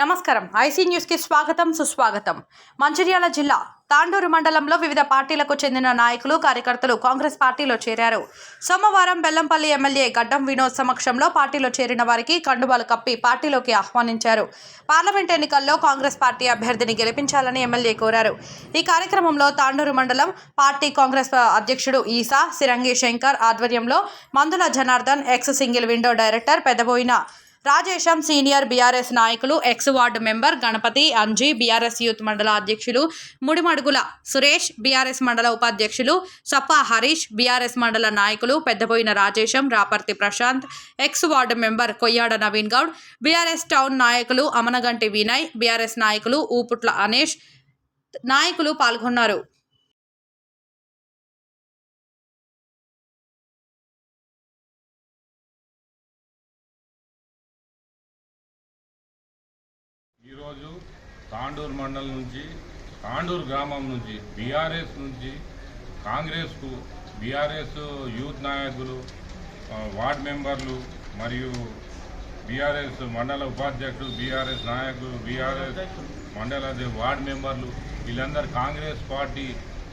నమస్కారం IC news కి స్వాగతం సుస్వాగతం। మంచిర్యాల జిల్లా తాండూరు మండలంలో వివిధ పార్టీలకు చెందిన నాయకులు కార్యకర్తలు కాంగ్రెస్ పార్టీలో చేరారు। సోమవారం బెల్లంపల్లి ఎమ్మెల్యే గడ్డం వినోద్ సమక్షంలో పార్టీలో చేరిన వారికి కండువాలు కప్పి పార్టీలోకి ఆహ్వానించారు। పార్లమెంట్ ఎన్నికల్లో కాంగ్రెస్ పార్టీ అభ్యర్థిని గెలిపించాలని ఎమ్మెల్యే కోరారు। ఈ కార్యక్రమంలో తాండూరు మండలం పార్టీ కాంగ్రెస్ అధ్యక్షుడు ఈసా సిరంగి శంకర్ ఆధ్వర్యంలో Mandula Janardhan ex single window director Pedaboina Rajesham senior BRS నాయకులు ex ward member Ganapathi Anji BRS youth మండల అధ్యక్షులు ముడిమడుగుల సురేష్ బీఆర్ఎస్ మండల ఉపాధ్యక్షులు సప్పా హరీష్ బీఆర్ఎస్ మండల నాయకులు Peddaboina Rajesham Raparthi Prashanth ex ward member Koyyada Naveen Goud BRS town నాయకులు అమనగంటి వినయ్ బీఆర్ఎస్ నాయకులు ఊపుట్ల అనేష్ నాయకులు పాల్గొన్నారు। ఈరోజు తాండూరు మండలం నుంచి తాండూరు గ్రామం నుంచి బీఆర్ఎస్ నుంచి కాంగ్రెస్కు బీఆర్ఎస్ యూత్ నాయకులు వార్డ్ మెంబర్లు మరియు బీఆర్ఎస్ మండల ఉపాధ్యక్షులు బీఆర్ఎస్ నాయకులు బీఆర్ఎస్ మండల వార్డ్ మెంబర్లు వీళ్ళందరూ కాంగ్రెస్ పార్టీ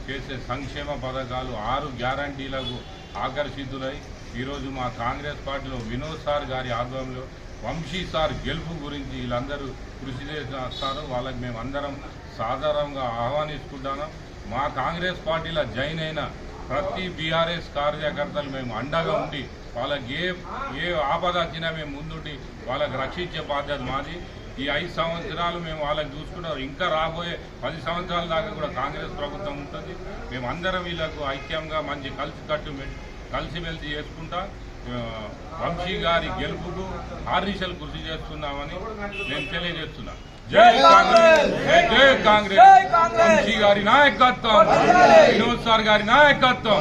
చేసే సంక్షేమ పథకాలు 6 గ్యారంటీలకు ఆకర్షితులై ఈరోజు మా కాంగ్రెస్ పార్టీలో వినోద్ సార్ గారి ఆధ్వర్యంలో వంశీ సార్ గెలుపు గురించి వీళ్ళందరూ కృషి చేస్తారు। వాళ్ళకి మేము అందరం సాధారణంగా ఆహ్వానించుకుంటాను। మా కాంగ్రెస్ పార్టీలో జాయిన్ అయిన ప్రతి బీఆర్ఎస్ కార్యకర్తలు మేము అండగా ఉండి వాళ్ళకి ఏ ఆపద వచ్చినా మేము ముందుండి వాళ్ళకి రక్షించే బాధ్యత మాది। ఈ 5 సంవత్సరాలు మేము వాళ్ళకి చూసుకుంటాం, ఇంకా రాబోయే 10 సంవత్సరాల దాకా కూడా కాంగ్రెస్ ప్రభుత్వం ఉంటుంది। మేమందరం వీళ్ళకు ఐక్యంగా మంచి కలిసిమెలిసి చేసుకుంటా వంశీ గారి గెలుపుకు ఆర్నిశలు కృషి చేస్తున్నామని నేను తెలియజేస్తున్నా। జై కాంగ్రెస్, జై కాంగ్రెస్, వంశీ గారి నాయకత్వం, వినోద్ సార్ గారి నాయకత్వం।